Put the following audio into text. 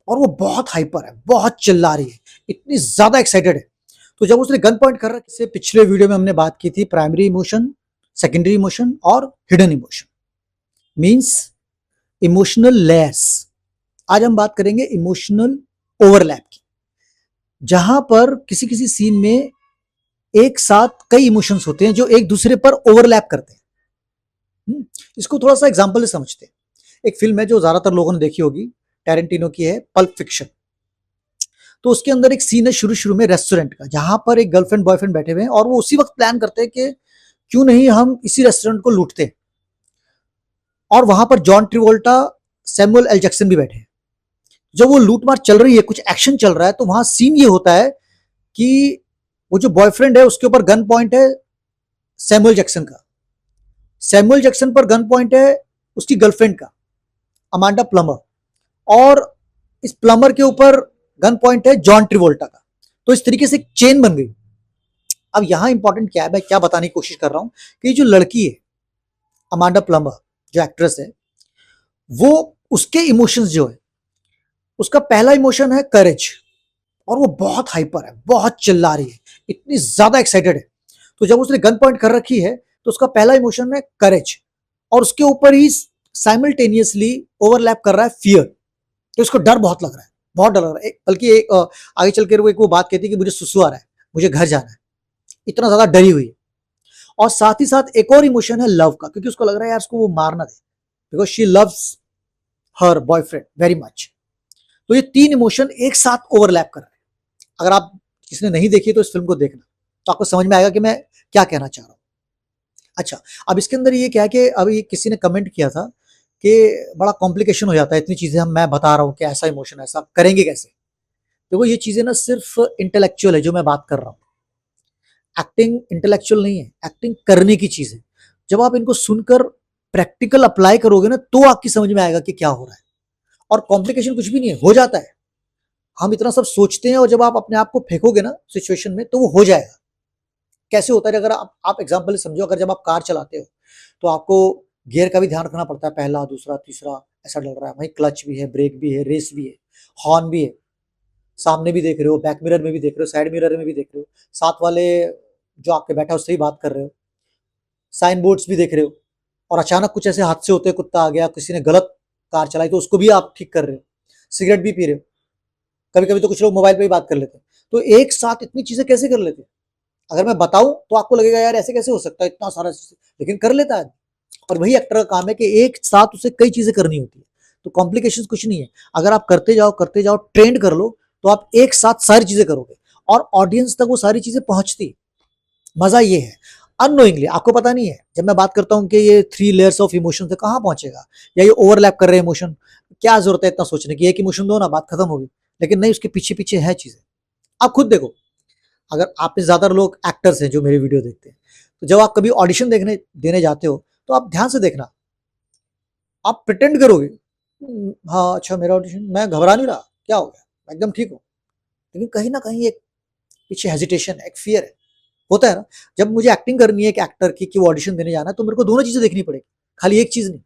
और वो बहुत हाइपर है, बहुत चिल्ला रही है, इतनी ज्यादा एक्साइटेड है। तो जब उसने गन पॉइंट कर रहा है, इससे पिछले वीडियो में हमने बात की थी प्राइमरी इमोशन, सेकेंडरी इमोशन और hidden emotion, means emotional layers. आज हम बात करेंगे इमोशनल ओवरलैप की, जहां पर किसी किसी सीन में एक साथ कई इमोशंस होते हैं जो एक दूसरे पर ओवरलैप करते हैं। इसको थोड़ा सा एग्जांपल से समझते हैं। एक फिल्म है जो ज्यादातर लोगों ने देखी होगी, टैरेंटिनो की है, पल्प फिक्शन। तो उसके अंदर एक सीन है शुरू शुरू में रेस्टोरेंट का, जहां पर एक गर्लफ्रेंड बॉयफ्रेंड बैठे हुए हैं और वो उसी वक्त प्लान करते हैं कि क्यों नहीं हम इसी रेस्टोरेंट को लूटते हैं। और वहां पर जॉन ट्रिवोल्टा, सैमुअल एल जैक्सन भी बैठे हैं। जब वो लूटमार चल रही है, कुछ एक्शन चल रहा है, तो वहां सीन ये होता है कि वो जो बॉयफ्रेंड है उसके ऊपर गन पॉइंट है सैमुअल जैक्सन का, सैमुअल जैक्सन पर गन पॉइंट है उसकी गर्लफ्रेंड का, अमांडा प्लमर, और इस प्लमर के ऊपर गन पॉइंट है जॉन ट्रिवोल्टा का। तो इस तरीके से एक चेन बन गई। अब यहां इंपॉर्टेंट क्या है, मैं क्या बताने की कोशिश कर रहा हूं कि जो लड़की है अमांडा प्लमर, जो एक्ट्रेस है, वो उसके इमोशंस जो है, उसका पहला इमोशन है करेज, और वो बहुत हाइपर है, बहुत चिल्ला रही है, इतनी ज्यादा एक्साइटेड है। तो जब उसने गन पॉइंट कर रखी है तो उसका पहला इमोशन है करेज, और उसके ऊपर ही साइमल्टेनियसली ओवरलैप कर रहा है फियर। तो इसको डर बहुत लग रहा है, बहुत डर लग रहा है। बल्कि आगे चल कर वो बात कहती है कि मुझे सुसु आ रहा है, मुझे घर जाना है, इतना ज्यादा डरी हुई है। और साथ ही साथ एक और इमोशन है लव का, क्योंकि उसको लग रहा है यार उसको वो मार ना दे, because she loves her boyfriend very much. तो ये तीन इमोशन एक साथ ओवरलैप कर रहे हैं। अगर आप किसी ने नहीं देखी तो इस फिल्म को देखना, तो आपको समझ में आएगा कि मैं क्या कहना चाह रहा हूं। अच्छा, अब इसके अंदर ये क्या है कि अभी किसी ने कमेंट किया था कि बड़ा कॉम्प्लिकेशन हो जाता है, इतनी चीजें हम मैं बता रहा हूं कि ऐसा इमोशन ऐसा करेंगे कैसे। देखो ये चीजें ना सिर्फ इंटेलेक्चुअल है जो मैं बात कर रहा हूं, एक्टिंग इंटेलेक्चुअल नहीं है, एक्टिंग करने की चीज है। जब आप इनको सुनकर प्रैक्टिकल अप्लाई करोगे ना, तो आपकी समझ में आएगा कि क्या हो रहा है। और कॉम्प्लिकेशन कुछ भी नहीं है, हो जाता है। हम इतना सब सोचते हैं और जब आप अपने आप को फेंकोगे ना सिचुएशन में, तो वो हो जाएगा। कैसे होता है, अगर आप एग्जाम्पल समझो, अगर जब आप कार चलाते हो तो आपको गियर का भी ध्यान रखना पड़ता है, पहला दूसरा तीसरा ऐसा डल रहा है, वहीं क्लच भी है, ब्रेक भी है, रेस भी है, हॉर्न भी है, सामने भी देख रहे हो, बैक मिरर में भी देख रहे हो, साइड मिरर में भी देख रहे हो, साथ वाले जो आपके बैठा है उससे भी बात कर रहे हो, साइन बोर्ड्स भी देख रहे हो। और अचानक कुछ ऐसे हादसे होते हैं, कुत्ता आ गया, किसी ने गलत कार चलाई तो उसको भी आप ठीक कर रहे हो, सिगरेट भी पी रहे हो, कभी कभी तो कुछ लोग मोबाइल पे ही बात कर लेते हैं। तो एक साथ इतनी चीजें कैसे कर लेते हैं? अगर मैं बताऊं तो आपको लगेगा यार ऐसे कैसे हो सकता है, इतना सारा चीज़, लेकिन कर लेता है। और वही एक्टर का काम है कि एक साथ उसे कई चीजें करनी होती है। तो कॉम्प्लिकेशन कुछ नहीं है, अगर आप करते जाओ, ट्रेंड कर लो, तो आप एक साथ सारी चीजें करोगे और ऑडियंस तक वो सारी चीजें पहुंचती। मजा ये है। अननोइंगली आपको पता नहीं है, जब मैं बात करता हूं कि ये 3 लेयर्स ऑफ इमोशन से कहां पहुंचेगा, या ये ओवरलैप कर रहे हैं इमोशन, क्या जरूरत है इतना सोचने की, एक इमोशन दो ना, बात खत्म होगी। लेकिन नहीं, उसके पीछे पीछे है चीजें। आप खुद देखो, अगर आप में ज्यादा लोग एक्टर्स हैं जो मेरे वीडियो देखते हैं, तो जब आप कभी ऑडिशन देखने देने जाते हो तो आप ध्यान से देखना, आप प्रिटेंड करोगे हाँ अच्छा मेरा ऑडिशन, मैं घबरा नहीं रहा, क्या हो गया, मैं एकदम ठीक हूँ। लेकिन कहीं ना कहीं एक पीछे हेजिटेशन है, एक फियर है, होता है ना। जब मुझे एक्टिंग करनी है एक एक्टर की कि वो ऑडिशन देने जाना है, तो मेरे को दोनों चीजें देखनी पड़ेगी, खाली एक चीज नहीं।